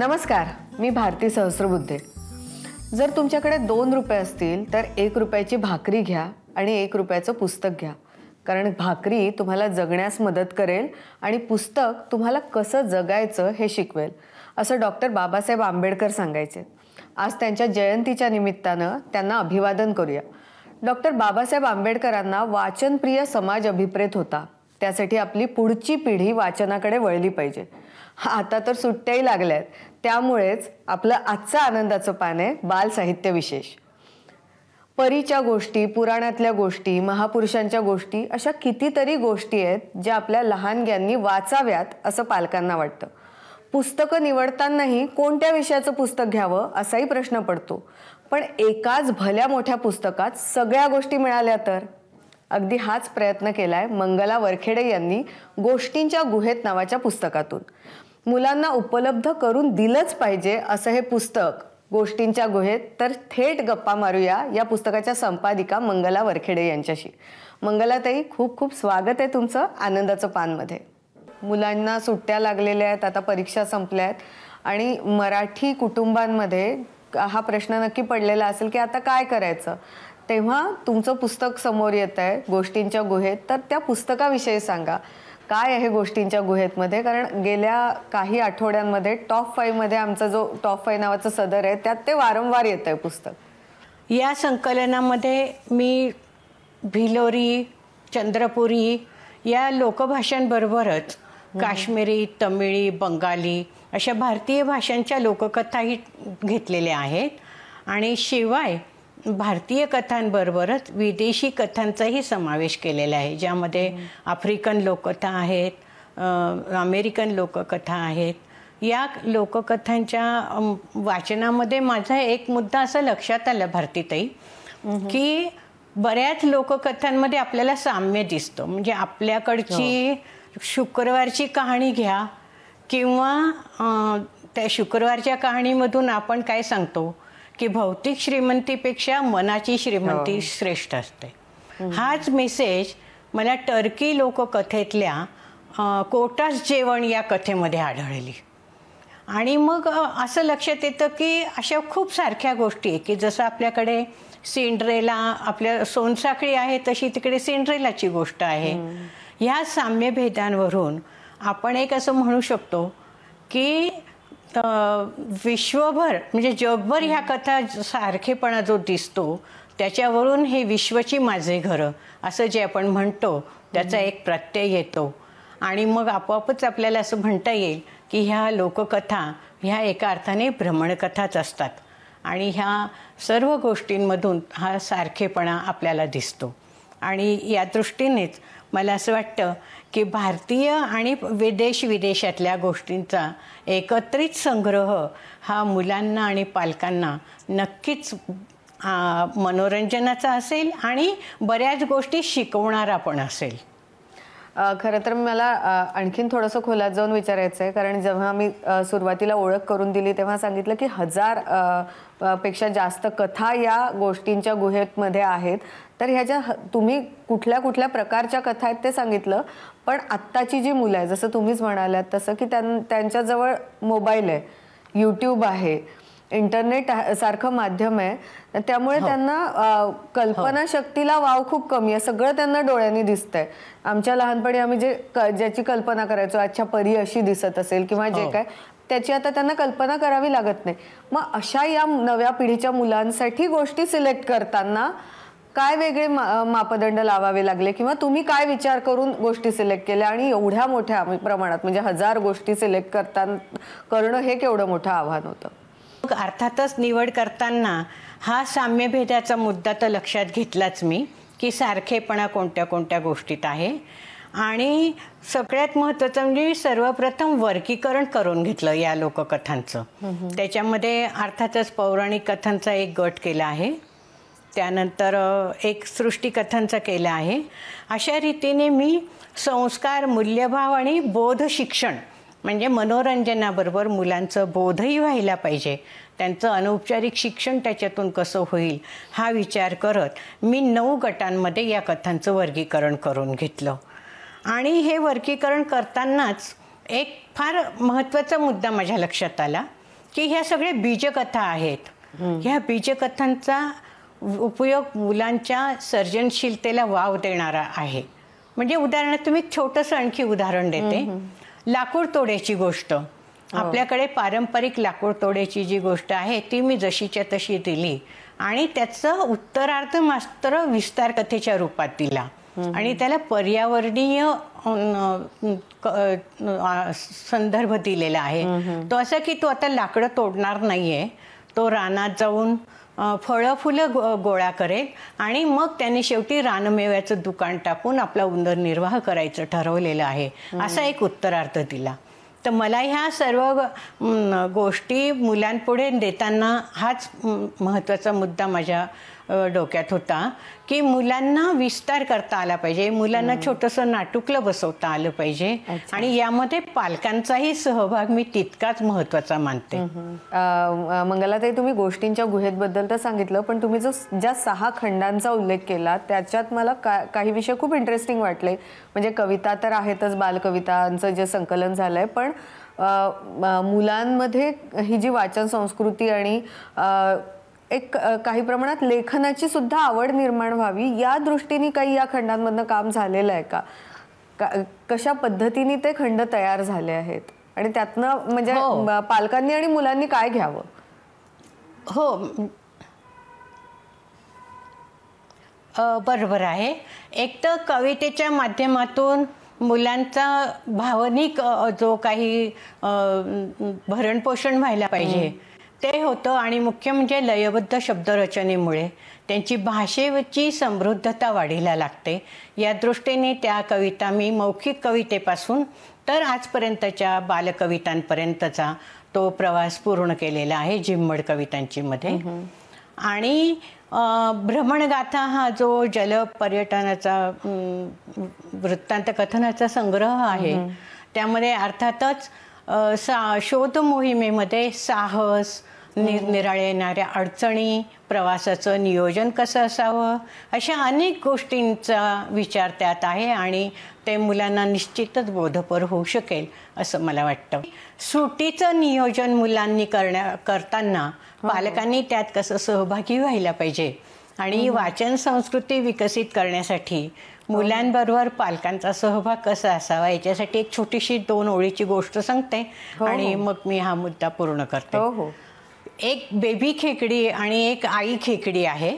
नमस्कार, मी भारती सहस्रबुद्धे। जर तुमच्याकडे 2 रुपये असतील तर 1 रुपयाची भाकरी घ्या आणि 1 रुपयाचं पुस्तक घ्या, कारण भाकरी तुम्हाला जगण्यास मदत करेल आणि पुस्तक तुम्हाला कसं जगायचं हे शिकवेल, असं डॉक्टर बाबासाहेब आंबेडकर सांगायचे। आज त्यांच्या जयंतीच्या निमित्तानं त्यांना अभिवादन करूया। डॉक्टर बाबासाहेब आंबेडकरांना वाचनप्रिय समाज अभिप्रेत होता, त्यासाठी आपली पुढची पिढी वाचनाकडे वळली पाहिजे। आता तर सुट्ट्याही लागल्यात, त्यामुळेच आपलं आजचं आनंदाचं पान आहे बाल साहित्य विशेष। परीच्या गोष्टी, पुराणातल्या गोष्टी, महापुरुषांच्या गोष्टी अशा कितीतरी गोष्टी आहेत ज्या आपल्या लहानग्यांनी वाचाव्यात असं पालकांना वाटतं। पुस्तकं निवडतानाही कोणत्या विषयाचं पुस्तक घ्यावं असाही प्रश्न पडतो, पण एकाच भल्या मोठ्या पुस्तकात सगळ्या गोष्टी मिळाल्या तर? अगदी हाच प्रयत्न केलाय मंगला वरखेडे यांनी गोष्टींच्या गुहेत नावाच्या पुस्तकातून। मुलांना उपलब्ध करून दिलंच पाहिजे असं हे पुस्तक गोष्टींच्या गुहेत। तर थेट गप्पा मारूया या पुस्तकाच्या संपादिका मंगला वरखेडे यांच्याशी। मंगलाताई, खूप खूप स्वागत आहे तुमचं आनंदाचं पानमध्ये। मुलांना सुट्ट्या लागलेल्या आहेत, आता परीक्षा संपल्या आहेत आणि मराठी कुटुंबांमध्ये हा प्रश्न नक्की पडलेला असेल की आता काय करायचं। तेव्हा तुमचं पुस्तक समोर येत आहे गोष्टींच्या गुहेत, तर त्या पुस्तकाविषयी सांगा, काय आहे गोष्टींच्या गुहेत मध्ये? कारण गेल्या काही आठवड्यांमध्ये टॉप 5 मध्ये आमचा जो टॉप 5 नावाचा सदर आहे त्यात ते वारंवार येत आहे पुस्तक। या संकलनामध्ये मी भिलोरी, चंद्रपुरी या लोकभाषांबरोबरच काश्मीरी, तमिळी, बंगाली अशा भारतीय भाषांच्या लोककथाही घेतलेल्या आहेत आणि शिवाय भारतीय कथांबरोबरच विदेशी कथांचाही समावेश केलेला आहे, ज्यामध्ये आफ्रिकन लोककथा आहेत, अमेरिकन लोककथा आहेत। या लोककथांच्या वाचनामध्ये माझा एक मुद्दा असं लक्षात आला भारतीताई की बऱ्याच लोककथांमध्ये आपल्याला साम्य दिसतं। म्हणजे आपल्याकडची शुक्रवारची कहाणी घ्या किंवा त्या शुक्रवारच्या कहाणीमधून आपण काय सांगतो की भौतिक श्रीमंतीपेक्षा मनाची श्रीमंती श्रेष्ठ असते। हाच मेसेज मला टर्की लोककथेतल्या कोटास जेवण या कथेमध्ये आढळली। आणि मग असं लक्षात येतं की अशा खूप सारख्या गोष्टी आहे की जसं आपल्याकडे सिंड्रेला, आपल्या सोनसाखळी आहे तशी तिकडे सिंड्रेलाची गोष्ट आहे। ह्या साम्यभेदांवरून आपण एक असं म्हणू शकतो की विश्वभर म्हणजे जगभर ह्या कथा सारखेपणा जो दिसतो त्याच्यावरून हे विश्वची माझे घरं असं जे आपण म्हणतो त्याचा एक प्रत्यय येतो आणि मग आपोआपच आपल्याला असं म्हणता येईल की ह्या लोककथा ह्या एका अर्थाने भ्रमणकथाच असतात आणि ह्या सर्व गोष्टींमधून हा सारखेपणा आपल्याला दिसतो। आणि या दृष्टीनेच मला असं वाटतं की भारतीय आणि विदेशातल्या गोष्टींचा एकत्रित संग्रह हा मुलांना आणि पालकांना नक्कीच मनोरंजनाचा असेल आणि बऱ्याच गोष्टी शिकवणारा पण असेल। खरं तर मला आणखीन थोडंसं खोलात जाऊन विचारायचं आहे, कारण जेव्हा मी सुरुवातीला ओळख करून दिली तेव्हा सांगितलं की 1000 पेक्षा जास्त कथा या गोष्टींच्या गुहेमध्ये आहेत। तर ह्याच्या तुम्ही कुठल्या कुठल्या प्रकारच्या कथा आहेत ते सांगितलं, पण आत्ताची जी मुलं आहेत जसं तुम्हीच म्हणालात तसं की त्यांच्याजवळ मोबाईल आहे, यूट्यूब आहे, इंटरनेट सारखं माध्यम आहे, त्यामुळे त्यांना कल्पनाशक्तीला वाव खूप कमी आहे। सगळं त्यांना डोळ्यांनी दिसतंय। आमच्या लहानपणी आम्ही ज्याची कल्पना करायचो, अच्छा परी अशी दिसत असेल किंवा जे काय, त्याची आता त्यांना कल्पना करावी लागत नाही। मग अशा या नव्या पिढीच्या मुलांसाठी गोष्टी सिलेक्ट करताना काय वेगळे मापदंड लावावे लागले किंवा तुम्ही काय विचार करून गोष्टी सिलेक्ट केल्या आणि एवढ्या मोठ्या प्रमाणात म्हणजे 1000 गोष्टी सिलेक्ट करणं हे केवढं मोठं आव्हान होतं? अर्थातच निवड करताना हा साम्यभेदाचा मुद्दा तर लक्षात घेतलाच मी की सारखेपणा कोणत्या कोणत्या गोष्टीत आहे। आणि सगळ्यात महत्त्वाचं म्हणजे सर्वप्रथम वर्गीकरण करून घेतलं या लोककथांचं। त्याच्यामध्ये अर्थातच पौराणिक कथांचा एक गट केला आहे, त्यानंतर एक सृष्टिकथांचा केला आहे। अशा रीतीने मी संस्कार, मूल्यभाव आणि बोध शिक्षण म्हणजे मनोरंजनाबरोबर मुलांचं बोधही व्हायला पाहिजे, त्यांचं अनौपचारिक शिक्षण त्याच्यातून कसं होईल हा विचार करत मी 9 गटांमध्ये या कथांचं वर्गीकरण करून घेतलं। आणि हे वर्गीकरण करतानाच एक फार महत्त्वाचा मुद्दा माझ्या लक्षात आला की ह्या सगळ्या बीजकथा आहेत. ह्या बीजकथांचा उपयोग मुलांच्या सर्जनशीलतेला वाव देणारा आहे. म्हणजे उदाहरणार्थ मी एक छोटंसं आणखी उदाहरण देते. लाकूड तोड्याची गोष्ट. आपल्याकडे पारंपरिक लाकूड तोड्याची जी गोष्ट आहे ती मी जशीच्या तशी दिली आणि त्याचं उत्तरार्ध मात्र विस्तार कथेच्या रूपात दिला आणि त्याला पर्यावरणीय संदर्भ दिलेला आहे. तो असा की तो आता लाकडं तोडणार नाहीये, तो रानात जाऊन फळं फुलं गोळा करेल आणि मग त्याने शेवटी रानमेव्याचं दुकान टाकून आपला उदरनिर्वाह करायचं ठरवलेलं आहे, असा एक उत्तरार्थ दिला. तर मला ह्या सर्व गोष्टी मुलांपुढे देताना हाच महत्त्वाचा मुद्दा माझ्या डोक्यात होता की मुलांना विस्तार करता आला पाहिजे, मुलांना छोटंसं नाटुकलं बसवता आलं पाहिजे आणि यामध्ये पालकांचाही सहभाग मी तितकाच महत्त्वाचा मानते. मंगलाताई, तुम्ही गोष्टींच्या गुहेबद्दल तर सांगितलं, पण तुम्ही ज्या 6 खंडांचा उल्लेख केला त्याच्यात मला काही विषय खूप इंटरेस्टिंग वाटले. म्हणजे कविता तर आहेतच, बालकवितांचं जे संकलन झालंय, पण मुलांमध्ये ही जी वाचन संस्कृती आणि एक काही प्रमाणात लेखनाची सुद्धा आवड निर्माण व्हावी या दृष्टीने काही या खंडांमधनं काम झालेलं आहे का? कशा पद्धतीने ते खंड तयार झाले आहेत आणि त्यातनं म्हणजे पालकांनी आणि मुलांनी काय घ्यावं? हो, बरोबर आहे. एक तर कवितेच्या माध्यमातून मुलांचा भावनिक जो काही भरणपोषण व्हायला पाहिजे ते होतं आणि मुख्य म्हणजे लयबद्ध शब्दरचनेमुळे त्यांची भाषेची समृद्धता वाढीला लागते. या दृष्टीने त्या कविता मी मौखिक कवितेपासून तर आजपर्यंतच्या बालकवितांपर्यंतचा तो प्रवास पूर्ण केलेला आहे जिम्मड कवितांची मध्ये. आणि भ्रमणगाथा हा जो जलपर्यटनाचा वृत्तांत कथनाचा संग्रह आहे त्यामध्ये अर्थातच शोध मोहिमेमध्ये साहस, निरनिराळ्या येणाऱ्या अडचणी, प्रवासाचं नियोजन कसं असावं अशा अनेक गोष्टींचा विचार त्यात आहे आणि ते मुलांना निश्चितच बोधपर होऊ शकेल असं मला वाटतं. सुट्टीचं नियोजन मुलांनी करताना पालकांनी त्यात कसं सहभागी व्हायला पाहिजे आणि वाचन संस्कृती विकसित करण्यासाठी मुलांबरोबर पालकांचा सहभाग कसा असावा याच्यासाठी एक छोटीशी 2 ओळीची गोष्ट सांगते आणि मग मी हा मुद्दा पूर्ण करते. एक बेबी खेकडी आणि एक आई खेकडी आहे.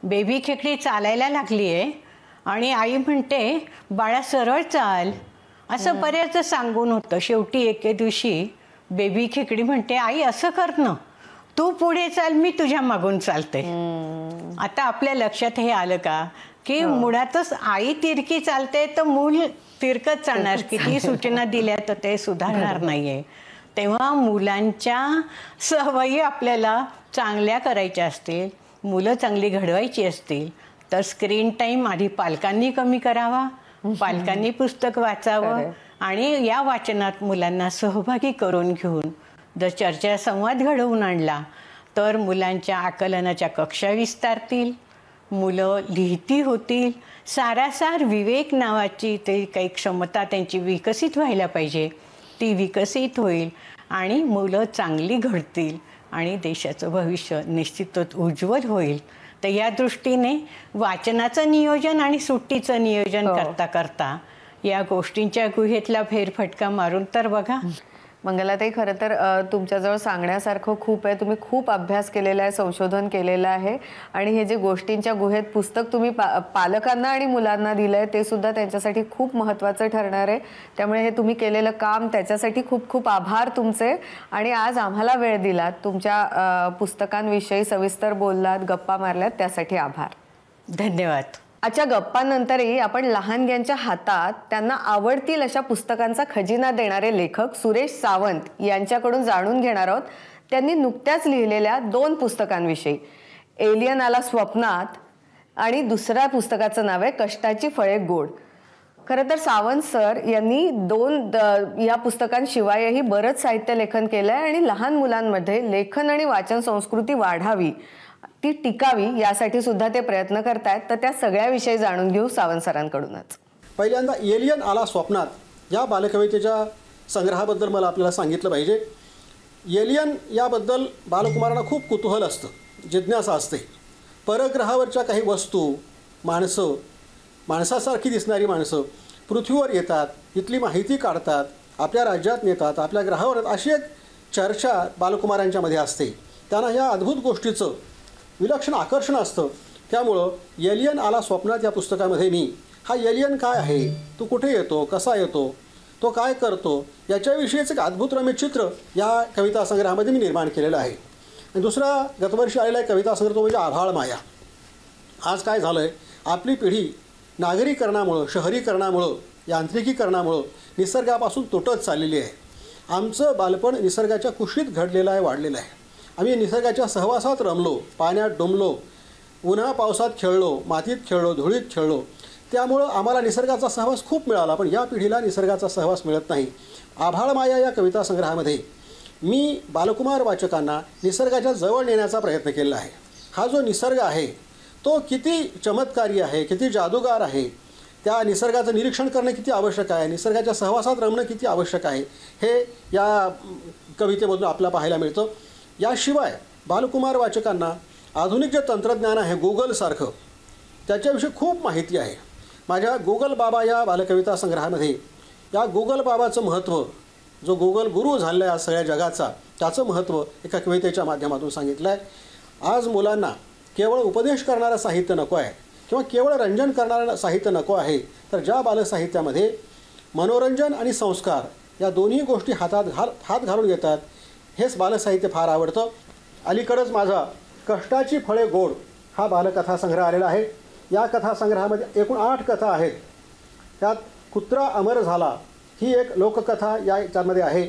बेबी खेकडी चालायला लागली आहे आणि आई म्हणते बाळा सरळ चाल असं बऱ्याच सांगून होतं. शेवटी एके दिवशी बेबी खेकडी म्हणते आई असं कर ना, तू पुढे चाल मी तुझ्या मागून चालते. आता आपल्या लक्षात हे आलं का की मुळातच आई तिरकी चालते तर मूल तिरकत चालणार. किती सूचना दिल्या तर ते सुधारणार नाहीये. तेव्हा मुलांच्या सवयी आपल्याला चांगल्या करायच्या असतील, मुलं चांगली घडवायची असतील तर स्क्रीन टाईम आधी पालकांनी कमी करावा, पालकांनी पुस्तक वाचावं आणि या वाचनात मुलांना सहभागी करून घेऊन जर चर्चा संवाद घडवून आणला तर मुलांच्या आकलनाच्या कक्षा विस्तारतील, मुलं लिहिती होतील. सारासार विवेक नावाची ते काही क्षमता त्यांची विकसित व्हायला पाहिजे ती विकसित होईल आणि मुलं चांगली घडतील आणि देशाचं भविष्य निश्चितच उज्ज्वल होईल. तर या दृष्टीने वाचनाचं नियोजन आणि सुट्टीचं नियोजन करता करता या गोष्टींच्या गुहेतला फेरफटका मारून तर बघा. मंगलाताई, खरं तर तुमच्याजवळ सांगण्यासारखं खूप आहे. तुम्ही खूप अभ्यास केलेला आहे, संशोधन केलेलं आहे आणि हे जे गोष्टींच्या गुहेत पुस्तक तुम्ही पालकांना आणि मुलांना दिलं आहे ते सुद्धा त्यांच्यासाठी खूप महत्त्वाचं ठरणार आहे. त्यामुळे हे तुम्ही केलेलं काम त्याच्यासाठी खूप खूप आभार तुमचे. आणि आज आम्हाला वेळ दिलात, तुमच्या पुस्तकांविषयी सविस्तर बोललात, गप्पा मारल्यात, त्यासाठी आभार. धन्यवाद. आजच्या गप्पांनंतरही आपण लहानग्यांच्या हातात त्यांना आवडतील अशा पुस्तकांचा खजिना देणारे लेखक सुरेश सावंत यांच्याकडून जाणून घेणार आहोत. त्यांनी नुकत्याच लिहिलेल्या 2 पुस्तकांविषयी. एलियन आला स्वप्नात आणि दुसऱ्या पुस्तकाचं नाव आहे कष्टाची फळे गोड. खरं तर सावंत सर यांनी 2 या पुस्तकांशिवायही बरंच साहित्य लेखन केलं आहे आणि लहान मुलांमध्ये लेखन आणि वाचन संस्कृती वाढावी, ती टिकावी यासाठी सुद्धा ते प्रयत्न करतायत. तर त्या सगळ्याविषयी जाणून घेऊ सावंत सरांकडूनच. पहिल्यांदा एलियन आला स्वप्नात या बालकवितेच्या संग्रहाबद्दल मला आपल्याला सांगितलं पाहिजे. एलियन याबद्दल बालकुमारांना खूप कुतूहल असतं, जिज्ञासा असते. परग्रहावरच्या काही वस्तू, माणसं, माणसासारखी दिसणारी माणसं पृथ्वीवर येतात, इथली माहिती काढतात, आपल्या राज्यात नेतात, आपल्या ग्रहावर येतात, अशी एक चर्चा बालकुमारांच्यामध्ये असते. त्यांना ह्या अद्भुत गोष्टीचं विलक्षण आकर्षण असतं. त्यामुळं एलियन आला स्वप्नात या पुस्तकामध्ये मी, हा एलियन काय आहे, तो कुठे येतो, कसा येतो, तो काय करतो, याच्याविषयीचं एक अद्भुतरम्य चित्र या कविता संग्रहामध्ये मी निर्माण केलेलं आहे. आणि दुसरा गतवर्षी आलेला एक कविता संग्रह तो म्हणजे आभाळ माया. आज काय झालं आहे, आपली पिढी नागरीकरणामुळं, शहरीकरणामुळं, यांत्रिकीकरणामुळं निसर्गापासून तुटत चाललेली आहे. आमचं बालपण निसर्गाच्या कुशीत घडलेलं आहे, वाढलेलं आहे. आम्ही निसर्गाच्या सहवासात रमलो, पाण्यात डुंबलो, उन्हा पावसात खेळलो, मातीत खेळलो, धुळीत खेळलो. त्यामुळं आम्हाला निसर्गाचा सहवास खूप मिळाला, पण या पिढीला निसर्गाचा सहवास मिळत नाही. आभाळ माया या कविता संग्रहामध्ये मी बालकुमार वाचकांना निसर्गाच्या जवळ नेण्याचा प्रयत्न केला आहे. हा जो निसर्ग आहे तो किती चमत्कारी आहे, किती जादूगार आहे, त्या निसर्गाचं निरीक्षण करणं किती आवश्यक आहे, निसर्गाच्या सहवासात रमणं किती आवश्यक आहे, हे या कवितेमधून आपल्याला पाहायला मिळतं. याशिवाय बालकुमार वाचकांना आधुनिक जे तंत्रज्ञान आहे गुगलसारखं, त्याच्याविषयी खूप माहिती आहे. माझ्या गुगल बाबा या बालकविता संग्रहामध्ये या गुगल बाबाचं महत्त्व, जो गुगल गुरु झालेला आहे सगळ्या जगाचा, त्याचं महत्त्व एका कवितेच्या माध्यमातून सांगितलं आहे. आज मुलांना केवळ उपदेश करणारं साहित्य नको आहे किंवा केवळ रंजन करणारं साहित्य नको आहे, तर ज्या बालसाहित्यामध्ये मनोरंजन आणि संस्कार या दोन्ही गोष्टी हात घालून घेतात, हेच बालसाहित्य फार आवडतं. अलीकडंच माझा कष्टाची फळे गोड हा बालकथा संग्रह आलेला आहे. या कथासंग्रहामध्ये एकूण 8 कथा आहेत. त्यात कुत्रा अमर झाला ही एक लोककथा याच्यामध्ये आहे.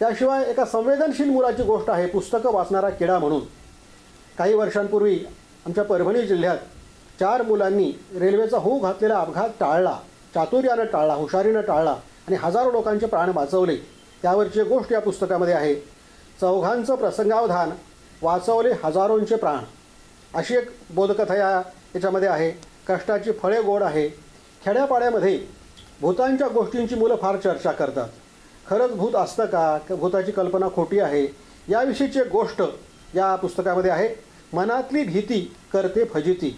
त्याशिवाय एका संवेदनशील मुलाची गोष्ट आहे, पुस्तकं वाचणारा किडा म्हणून. काही वर्षांपूर्वी आमच्या परभणी जिल्ह्यात 4 मुलांनी रेल्वेचा होऊ घातलेला अपघात टाळला, चातुर्यानं टाळला, हुशारीनं टाळला आणि हजारो लोकांचे प्राण वाचवले. त्यावरची गोष्ट या पुस्तकामध्ये आहे. चौघांचं प्रसंगावधान, वाचवले हजारोंचे प्राण, अशी एक बोधकथा याच्यामध्ये आहे. कष्टाची फळे गोड आहे. खेड्यापाड्यामध्ये भूतांच्या गोष्टींची मुलं फार चर्चा करतात. खरंच भूत असतं का, भूताची कल्पना खोटी आहे, याविषयीची एक गोष्ट या पुस्तकामध्ये आहे. मनातली भीती करते फजिती.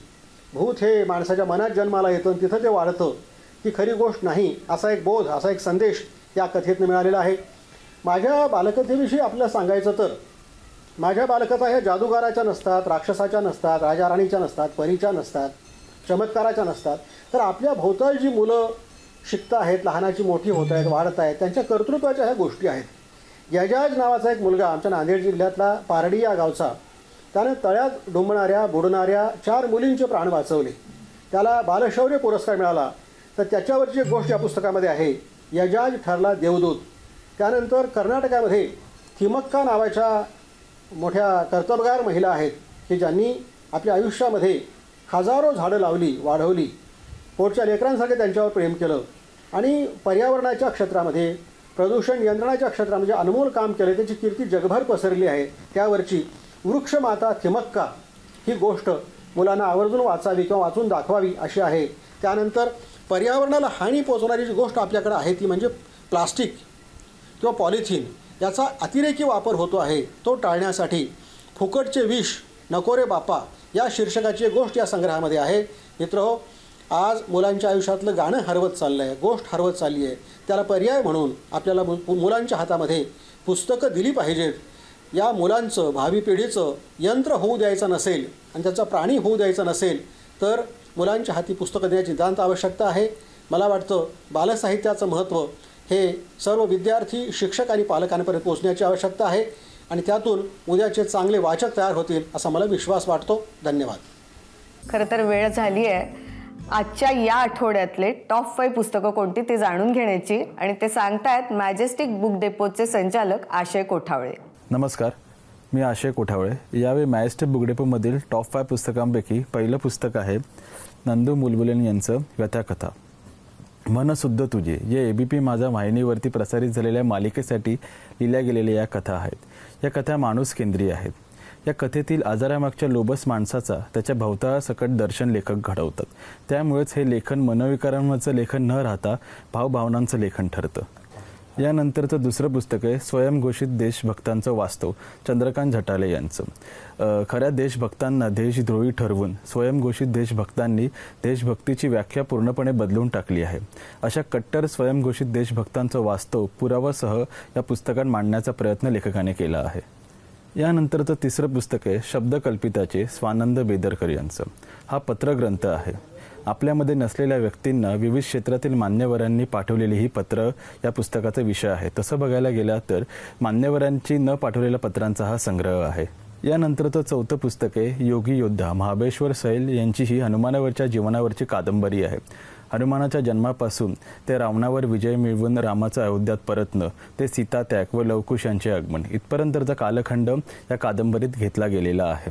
भूत हे माणसाच्या मनात जन्माला येतं आणि तिथं ते वाढतं, ही खरी गोष्ट नाही, असा एक बोध, असा एक संदेश या कथेतनं मिळालेला आहे. माझ्या बालकथेविषयी आपल्याला सांगायचं तर, माझ्या बालकथा ह्या जादूगाराच्या नसतात, राक्षसाच्या नसतात, राजा राणीच्या नसतात, परीच्या नसतात, चमत्काराच्या नसतात, तर आपल्या भोवताल जी मुलं शिकत आहेत, लहानाची मोठी होत आहेत, वाढत आहेत, त्यांच्या कर्तृत्वाच्या ह्या गोष्टी आहेत. यजाज नावाचा एक मुलगा आमच्या नांदेड जिल्ह्यातला पारडी या गावचा, त्यानं तळ्यात डुंबणाऱ्या बुडणाऱ्या 4 मुलींचे प्राण वाचवले. त्याला बालशौर्य पुरस्कार मिळाला. तर त्याच्यावरची एक गोष्ट या पुस्तकामध्ये आहे. यजाज ठरला देवदूत. त्यानंतर कर्नाटकामध्ये थिमक्का नावाच्या मोठ्या कर्तबगार महिला आहेत की ज्यांनी आपल्या आयुष्यामध्ये हजारो झाडं लावली, वाढवली, पोटच्या लेकरांसारखे त्यांच्यावर प्रेम केलं आणि पर्यावरणाच्या क्षेत्रामध्ये, प्रदूषण नियंत्रणाच्या क्षेत्रामध्ये अनमोल काम केले, त्याची कीर्ती जगभर पसरली आहे. त्यावरची वृक्षमाता थिमक्का ही गोष्ट मुलांना आवर्जून वाचावी किंवा वाचून दाखवावी अशी आहे. त्यानंतर पर्यावरणाला हानी पोचवणारी जी गोष्ट आपल्याकडे आहे ती म्हणजे प्लास्टिक किंवा पॉलिथिन याचा अतिरेकी वापर होतो आहे, तो टाळण्यासाठी फुकटचे विष नको रे बापा या शीर्षकाची एक गोष्ट या संग्रहामध्ये आहे. मित्रहो, आज मुलांच्या आयुष्यातलं गाणं हरवत चाललं आहे, गोष्ट हरवत चालली आहे. त्याला पर्याय म्हणून आपल्याला मुलांच्या हातामध्ये पुस्तकं दिली पाहिजेत. या मुलांचं, भावी पिढीचं यंत्र होऊ द्यायचं नसेल आणि त्याचा प्राणी होऊ द्यायचा नसेल तर मुलांच्या हाती पुस्तकं देण्याची नितांत आवश्यकता आहे. मला वाटतं बालसाहित्याचं महत्त्व हे सर्व विद्यार्थी, शिक्षक आणि पालकांपर्यंत पोहोचण्याची आवश्यकता आहे आणि त्यातून उद्याचे चांगले वाचक तयार होतील असा मला विश्वास वाटतो. धन्यवाद. खरं तर वेळ झाली आहे आजच्या या आठवड्यातले टॉप 5 पुस्तकं कोणती ते जाणून घेण्याची, आणि ते सांगतायत मॅजेस्टिक बुक डेपोचे संचालक आशय कोठावळे. नमस्कार, मी आशय कोठावळे. यावेळी मॅजेस्टिक बुक डेपोमधील टॉप 5 पुस्तकांपैकी पहिलं पुस्तक आहे नंदू मुलबुलेन यांचं व्यथाकथा मनसुद्ध तुझे. या ABP माझा वाहिनीवरती प्रसारित झालेल्या मालिकेसाठी लिहिल्या गेलेल्या या कथा आहेत. या कथा माणूस केंद्रीय आहेत. या कथेतील आजारामागच्या लोभस माणसाचा त्याच्या भोवताळासकट दर्शन लेखक घडवतात. त्यामुळेच हे लेखन मनोविकारांवरचं लेखन न राहता भावभावनांचं लेखन ठरतं. यानंतरचं दुसरं पुस्तक आहे स्वयंघोषित देशभक्तांचं वास्तव, चंद्रकांत झटाले यांचं. खऱ्या देशभक्तांना देशद्रोही ठरवून स्वयंघोषित देशभक्तांनी देशभक्तीची व्याख्या पूर्णपणे बदलून टाकली आहे. अशा कट्टर स्वयंघोषित देशभक्तांचं वास्तव पुरावासह या पुस्तकात मांडण्याचा प्रयत्न लेखकाने केला आहे. यानंतरचं तिसरं पुस्तक आहे शब्दकल्पिताचे, स्वानंद बेदरकर यांचं. हा पत्रग्रंथ आहे. आपल्यामध्ये नसलेल्या व्यक्तींना विविध क्षेत्रातील मान्यवरांनी पाठवलेली ही पत्र या पुस्तकाचा विषय आहे. तसं बघायला गेला तर मान्यवरांची न पाठवलेल्या पत्रांचा हा संग्रह आहे. यानंतरचं चौथं पुस्तक आहे योगी योद्धा महाबळेश्वर सैल यांची ही हनुमानावरच्या जीवनावरची कादंबरी आहे. हनुमानाच्या जन्मापासून ते रावणावर विजय मिळवून रामाचं अयोध्यात परतणं, ते सीतात्याग व लवकुश यांचे आगमन इथपर्यंतचा कालखंड या कादंबरीत घेतला गेलेला आहे.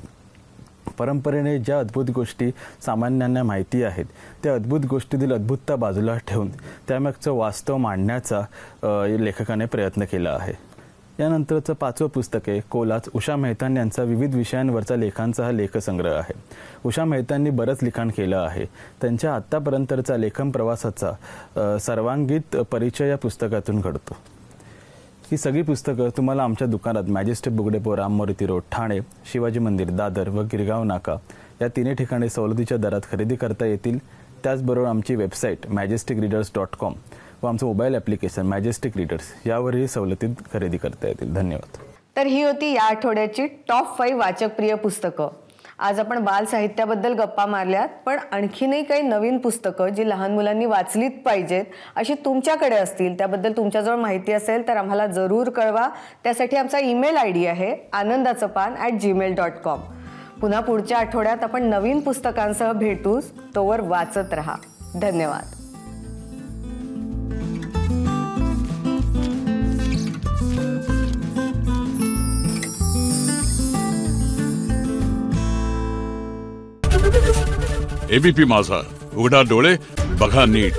परंपरेने ज्या अद्भुत गोष्टी सामान्यांना माहिती आहेत त्या अद्भुत गोष्टीतील अद्भुतता बाजूला ठेवून त्यामागचं वास्तव मांडण्याचा लेखकाने प्रयत्न केला आहे. यानंतरचं पाचवं पुस्तक आहे कोलाच, उषा मेहतान यांचा विविध विषयांवरचा लेखांचा हा लेखसंग्रह आहे. उषा मेहतांनी बरंच लिखाण केलं आहे. त्यांच्या आत्तापर्यंतचा लेखन प्रवासाचा सर्वांगीत परिचय या पुस्तकातून घडतो. ही सगळी पुस्तकं तुम्हाला आमच्या दुकानात Majestic book depot, Rammurti road, Thane, Shivaji Mandir, Dadar व गिरगाव नाका या तिन्ही ठिकाणी सवलतीच्या दरात खरेदी करता येतील. त्याचबरोबर आमची वेबसाईट majesticreaders.com व आमचं मोबाईल ॲप्लिकेशन मॅजेस्टिक रीडर्स यावरही सवलतीत खरेदी करता येतील. धन्यवाद. तर ही होती या आठवड्याची टॉप 5 वाचकप्रिय पुस्तकं. आज आपण बाल साहित्याबद्दल गप्पा मारल्यात, पण आणखीनही काही नवीन पुस्तकं जी लहान मुलांनी वाचलीत पाहिजेत अशी तुमच्याकडे असतील, त्याबद्दल तुमच्याजवळ माहिती असेल तर आम्हाला जरूर कळवा. त्यासाठी आमचा ईमेल ID आहे anandachapan@gmail.com. पुन्हा पुढच्या आठवड्यात आपण नवीन पुस्तकांसह भेटूच. तोवर वाचत रहा. धन्यवाद. ABP माझा, उघडा डोळे बघा नीट.